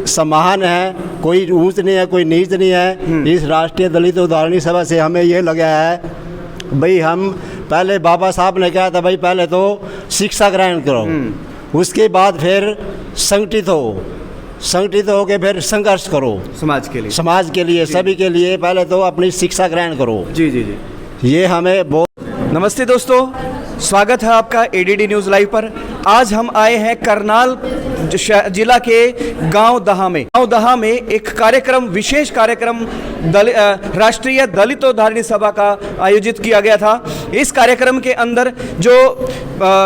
समान है, कोई ऊंच नहीं है, कोई नीच नहीं है। इस राष्ट्रीय दलित उद्धारणी सभा से हमें ये लगा है भाई, हम पहले बाबा साहब ने कहा था भाई पहले तो शिक्षा ग्रहण करो, उसके बाद फिर संगठित हो के फिर संघर्ष करो समाज के लिए सभी के लिए। पहले तो अपनी शिक्षा ग्रहण करो। जी जी जी, ये हमें बहुत। नमस्ते दोस्तों, स्वागत है आपका एडीडी न्यूज़ लाइव पर। आज हम आए हैं करनाल जिला के गांव दहा में एक कार्यक्रम, विशेष कार्यक्रम राष्ट्रीय दलित उद्धारणी सभा का आयोजित किया गया था। इस कार्यक्रम के अंदर जो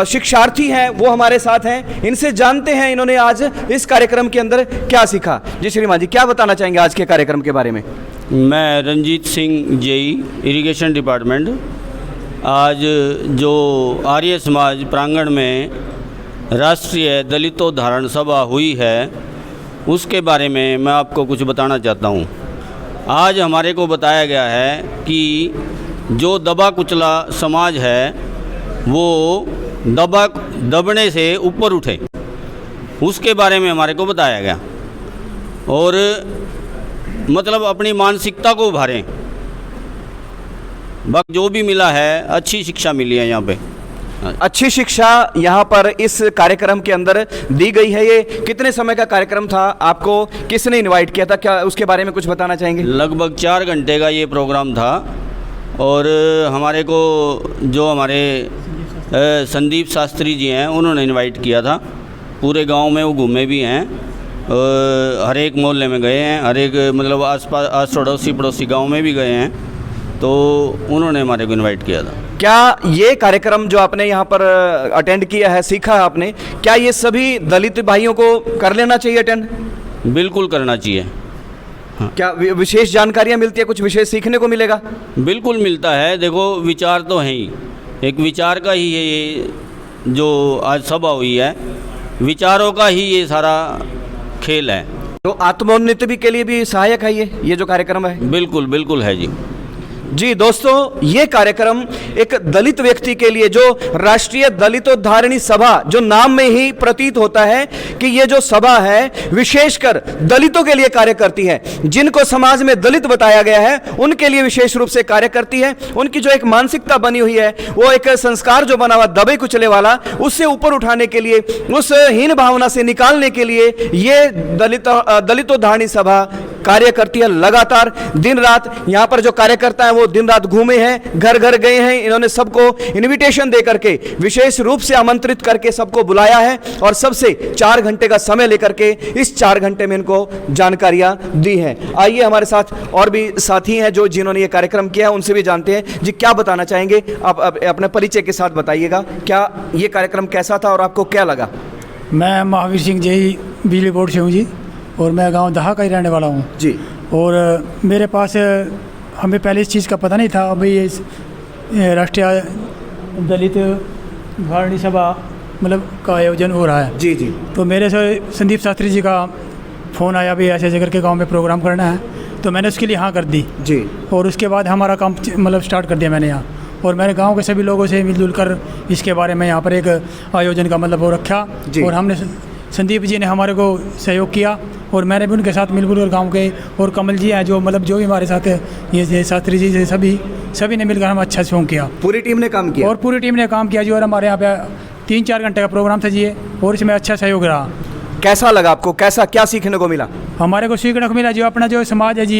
शिक्षार्थी हैं वो हमारे साथ हैं, इनसे जानते हैं इन्होंने आज इस कार्यक्रम के अंदर क्या सीखा। जी श्रीमान जी, क्या बताना चाहेंगे आज के कार्यक्रम के बारे में? मैं Ranjit Singh JE, irrigation department. आज जो आर्य समाज प्रांगण में राष्ट्रीय दलितोद्धारण सभा हुई है उसके बारे में मैं आपको कुछ बताना चाहता हूँ। आज हमारे को बताया गया है कि जो दबा कुचला समाज है वो दबने से ऊपर उठे, उसके बारे में हमारे को बताया गया, और मतलब अपनी मानसिकता को उभारें। बाकी जो भी मिला है, अच्छी शिक्षा मिली है यहाँ पे। अच्छी शिक्षा यहाँ पर इस कार्यक्रम के अंदर दी गई है। ये कितने समय का कार्यक्रम था? आपको किसने इनवाइट किया था? क्या उसके बारे में कुछ बताना चाहेंगे? लगभग 4 घंटे का ये प्रोग्राम था, और हमारे को जो हमारे संदीप शास्त्री जी हैं उन्होंने इनवाइट किया था। पूरे गांव में वो घूमे भी हैं, हर एक मोहल्ले में गए हैं, हर एक मतलब आस पड़ोसी गाँव में भी गए हैं, तो उन्होंने हमारे को इनवाइट किया था। क्या ये कार्यक्रम जो आपने यहाँ पर अटेंड किया है, सीखा है आपने, क्या ये सभी दलित भाइयों को कर लेना चाहिए अटेंड? बिल्कुल करना चाहिए। हाँ। क्या विशेष जानकारियाँ मिलती है, कुछ विशेष सीखने को मिलेगा? बिल्कुल मिलता है। देखो, विचार तो हैं ही, एक विचार का ही है ये जो आज सभा हुई है, विचारों का ही ये सारा खेल है। तो आत्मोन्नति भी के लिए भी सहायक है ये जो कार्यक्रम है? बिल्कुल बिल्कुल है जी। जी दोस्तों, ये कार्यक्रम एक दलित व्यक्ति के लिए, जो राष्ट्रीय दलितोद्धारणी सभा, जो नाम में ही प्रतीत होता है कि ये जो सभा है विशेषकर दलितों के लिए कार्य करती है। जिनको समाज में दलित बताया गया है उनके लिए विशेष रूप से कार्य करती है। उनकी जो एक मानसिकता बनी हुई है, वो एक संस्कार जो बना हुआ दबे कुचले वाला, उससे ऊपर उठाने के लिए, उस हीन भावना से निकालने के लिए ये दलितोद्धारणी सभा कार्य करती है। लगातार दिन रात यहाँ पर जो कार्यकर्ता है वो दिन रात घूमे हैं, घर घर गए हैं। इन्होंने सबको इनविटेशन दे करके, विशेष रूप से आमंत्रित करके सबको बुलाया है, और सबसे 4 घंटे का समय लेकर के इस 4 घंटे में इनको जानकारियां दी हैं। आइए, हमारे साथ और भी साथी हैं जो जिन्होंने ये कार्यक्रम किया है, उनसे भी जानते हैं। जी, क्या बताना चाहेंगे आप? अपने परिचय के साथ बताइएगा, क्या ये कार्यक्रम कैसा था और आपको क्या लगा? मैं महावीर सिंह जी, बिजली बोर्ड से हूँ जी, और मैं गांव दहा का ही रहने वाला हूँ जी। और मेरे पास, हमें पहले इस चीज़ का पता नहीं था। अभी ये राष्ट्रीय दलित उद्धारणी सभा मतलब का आयोजन हो रहा है। जी जी। तो मेरे से संदीप शास्त्री जी का फ़ोन आया, भी ऐसे करके गांव में प्रोग्राम करना है, तो मैंने उसके लिए हाँ कर दी जी। और उसके बाद हमारा काम मतलब स्टार्ट कर दिया मैंने यहाँ, और मैंने गांव के सभी लोगों से मिलजुल कर इसके बारे में यहाँ पर एक आयोजन का मतलब वो रखा, और हमने संदीप जी ने हमारे को सहयोग किया, और मैंने भी उनके साथ मिलकर, और गांव के और कमल जी हैं जो मतलब जो भी हमारे साथ है, ये शास्त्री जी से सभी ने मिलकर हम अच्छा सहयोग किया। पूरी टीम ने काम किया? और पूरी टीम ने काम किया जी, और हमारे यहाँ पे 3-4 घंटे का प्रोग्राम था जी, और इसमें अच्छा सहयोग रहा। कैसा लगा आपको? क्या सीखने को मिला? हमारे को सीखने को मिला जो अपना जो समाज है जी,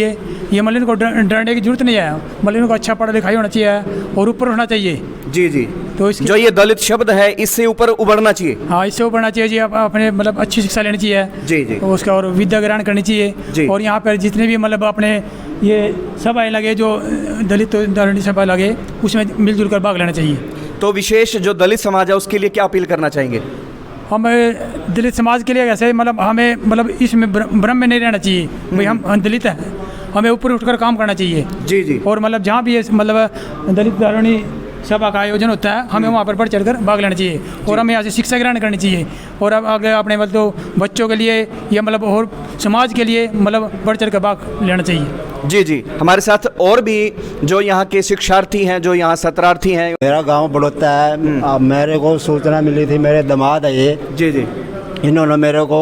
ये मतलब इनको डरने की जरूरत नहीं है, मतलब इनको अच्छा पढ़ा लिखाई होना चाहिए और ऊपर उठना चाहिए। जी जी। तो जो ये दलित शब्द है, इससे ऊपर उभरना चाहिए। हाँ, इससे उभरना चाहिए जी, अपने मतलब अच्छी शिक्षा लेनी चाहिए जी जी, उसका, और विद्या ग्रहण करनी चाहिए। और यहाँ पर जितने भी मतलब अपने ये सभाएँ लगे, जो दलित उद्धारणी सभा लगे, उसमें मिलजुल कर भाग लेना चाहिए। तो विशेष जो दलित समाज है उसके लिए क्या अपील करना चाहेंगे? हमें दलित समाज के लिए ऐसे मतलब हमें मतलब इसमें भ्रम में नहीं रहना चाहिए, भाई हम दलित हैं, हमें ऊपर उठकर काम करना चाहिए। जी जी। और मतलब जहाँ भी मतलब दलित उद्धारणी सभा का आयोजन होता है, हमें वहाँ पर बढ़ चढ़कर भाग लेना चाहिए, और हमें यहाँ से शिक्षा ग्रहण करनी चाहिए, और अब अगर अपने मतलब तो बच्चों के लिए या मतलब और समाज के लिए मतलब बढ़ चढ़ कर भाग लेना चाहिए। जी जी। हमारे साथ और भी जो यहाँ के शिक्षार्थी हैं, जो यहाँ सत्रार्थी हैं। मेरा गांव बड़ौदा है। मेरे को सूचना मिली थी, मेरे दामाद है ये। जी जी। इन्होंने मेरे को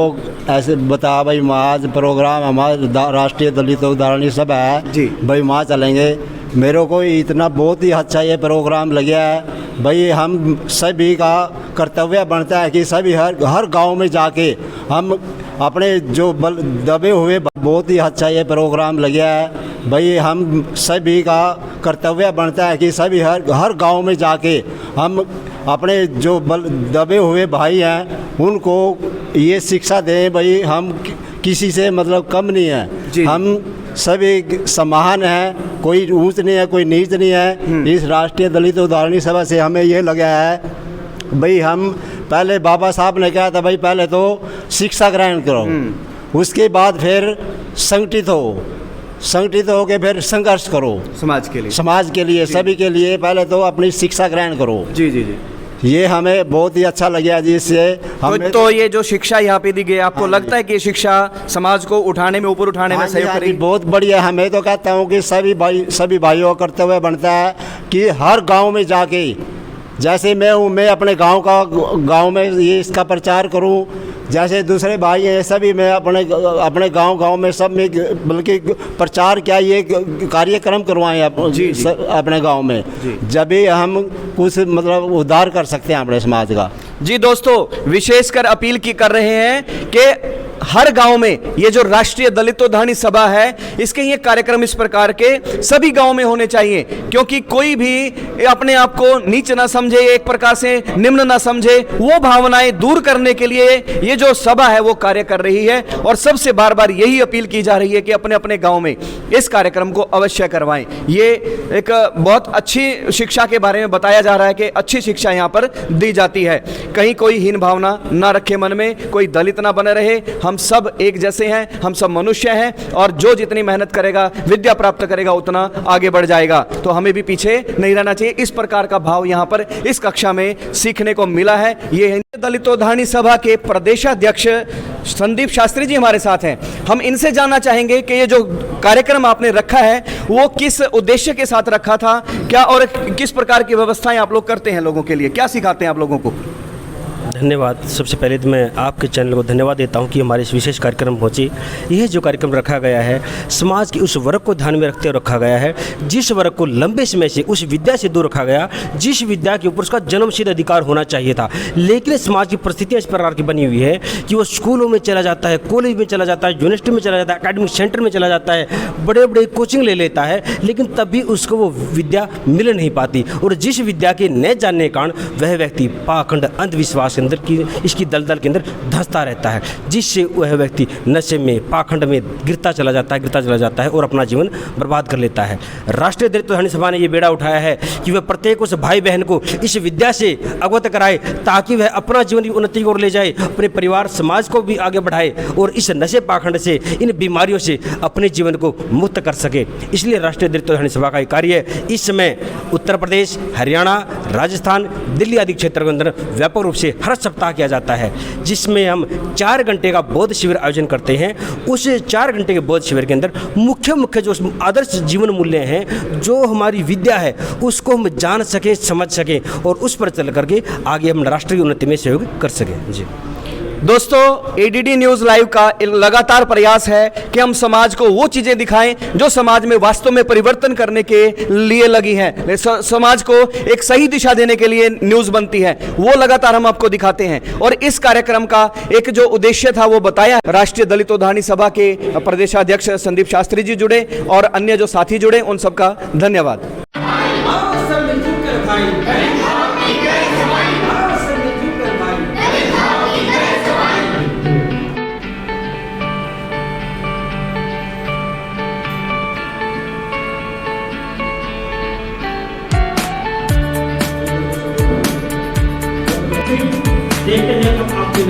ऐसे बताया भाई वहाँ आज प्रोग्राम हमारा राष्ट्रीय दलित उद्धारणी सभा है जी। भाई वहाँ चलेंगे। मेरे को इतना बहुत ही अच्छा ये प्रोग्राम लगा है भाई। हम सभी का कर्तव्य बनता है कि सभी हर गांव में जाके हम अपने जो दबे हुए, बहुत ही अच्छा ये प्रोग्राम लगा है भाई। हम सभी का कर्तव्य बनता है कि सभी हर गांव में जाके हम अपने जो दबे हुए भाई हैं उनको ये शिक्षा दें भाई हम किसी से मतलब कम नहीं है, हम सभी समान हैं, कोई ऊंच नहीं है कोई नीच नहीं है। इस राष्ट्रीय दलित उद्धारणी सभा से हमें ये लगा है भाई, हम पहले बाबा साहब ने कहा था भाई पहले तो शिक्षा ग्रहण करो, उसके बाद फिर संगठित हो के फिर संघर्ष करो समाज के लिए सभी के लिए। पहले तो अपनी शिक्षा ग्रहण करो। जी जी जी, ये हमें बहुत ही अच्छा लगा जिससे हमें तो ये जो शिक्षा यहाँ पे दी गई, आपको लगता है कि ये शिक्षा समाज को उठाने में, ऊपर उठाने में सहयोग करेगी? बहुत बढ़िया। हमें तो कहता हूँ कि सभी भाइयों का कर्तव्य बनता है कि हर गांव में जाके, जैसे मैं हूँ, मैं अपने गांव में ये इसका प्रचार करूँ, जैसे दूसरे भाई हैं सभी मैं अपने गांव में सब में बल्कि प्रचार क्या ये कार्यक्रम करवाएं अपने गांव में, जब भी हम कुछ मतलब उद्धार कर सकते हैं अपने समाज का। जी दोस्तों, विशेषकर अपील की कर रहे हैं कि हर गांव में ये जो राष्ट्रीय दलितोद्धारणी सभा है, इसके ये कार्यक्रम इस प्रकार के सभी गांव में होने चाहिए, क्योंकि कोई भी अपने आप को नीच ना समझे, एक प्रकार से निम्न ना समझे, वो भावनाएं दूर करने के लिए ये जो सभा है वो कार्य कर रही है। और सबसे बार बार यही अपील की जा रही है कि अपने अपने गांव में इस कार्यक्रम को अवश्य करवाएं। ये एक बहुत अच्छी शिक्षा के बारे में बताया जा रहा है कि अच्छी शिक्षा यहाँ पर दी जाती है, कहीं कोई हीन भावना ना रखे मन में, कोई दलित ना बने रहे, हम सब एक जैसे हैं, हम सब मनुष्य हैं, और जो जितनी मेहनत करेगा, विद्या प्राप्त करेगा, उतना आगे बढ़ जाएगा। तो हमें भी पीछे नहीं रहना चाहिए। इस प्रकार का भाव यहाँ पर इस कक्षा में सीखने को मिला है। ये दलितोद्धारणी सभा के प्रदेशाध्यक्ष संदीप शास्त्री जी हमारे साथ हैं। हम इनसे जानना चाहेंगे कि ये जो कार्यक्रम आपने रखा है वो किस उद्देश्य के साथ रखा था, क्या और किस प्रकार की व्यवस्थाएं आप लोग करते हैं लोगों के लिए, क्या सिखाते हैं आप लोगों को? धन्यवाद। सबसे पहले तो मैं आपके चैनल को धन्यवाद देता हूं कि हमारे इस विशेष कार्यक्रम पहुंचे। यह जो कार्यक्रम रखा गया है समाज के उस वर्ग को ध्यान में रखते हुए रखा गया है जिस वर्ग को लंबे समय से उस विद्या से दूर रखा गया, जिस विद्या के ऊपर उसका जन्मसिद्ध अधिकार होना चाहिए था। लेकिन समाज की परिस्थितियाँ इस प्रकार की बनी हुई है कि वो स्कूलों में चला जाता है, कॉलेज में चला जाता है, यूनिवर्सिटी में चला जाता है, एकेडमिक सेंटर में चला जाता है, बड़े बड़े कोचिंग ले लेता है, लेकिन तब भी उसको वो विद्या मिल नहीं पाती। और जिस विद्या के न जानने के कारण वह व्यक्ति पाखंड अंधविश्वास के अंदर की इसकी दलदल के अंदर धंसता रहता है, जिससे वह व्यक्ति नशे में, पाखंड में गिरता चला जाता है और अपना जीवन बर्बाद कर लेता है। राष्ट्रीय दलितोद्धारणी सभा ने यह बेड़ा उठाया है कि वह प्रत्येक उस भाई बहन को इस विद्या से अवगत कराए ताकि वह अपना जीवन की उन्नति की ओर ले जाए, अपने परिवार समाज को भी आगे बढ़ाए और इस नशे पाखंड से, इन बीमारियों से अपने जीवन को मुक्त कर सके। इसलिए राष्ट्रीय दलितोद्धारणी सभा का कार्य इस समय उत्तर प्रदेश, हरियाणा, राजस्थान, दिल्ली आदि क्षेत्र के अंदर व्यापक रूप से हर सप्ताह किया जाता है, जिसमें हम 4 घंटे का बौद्ध शिविर आयोजन करते हैं। उस 4 घंटे के बौद्ध शिविर के अंदर मुख्य जो आदर्श जीवन मूल्य हैं, जो हमारी विद्या है, उसको हम जान सकें, समझ सकें और उस पर चल करके आगे हम राष्ट्रीय उन्नति में सहयोग कर सकें। जी दोस्तों, एडीडी न्यूज़ लाइव का लगातार प्रयास है कि हम समाज को वो चीज़ें दिखाएं जो समाज में वास्तव में परिवर्तन करने के लिए लगी हैं। समाज को एक सही दिशा देने के लिए न्यूज़ बनती है, वो लगातार हम आपको दिखाते हैं। और इस कार्यक्रम का एक जो उद्देश्य था वो बताया। राष्ट्रीय दलितोद्धारणी सभा के प्रदेशाध्यक्ष संदीप शास्त्री जी जुड़े और अन्य जो साथी जुड़े, उन सबका धन्यवाद। देखते हैं आपके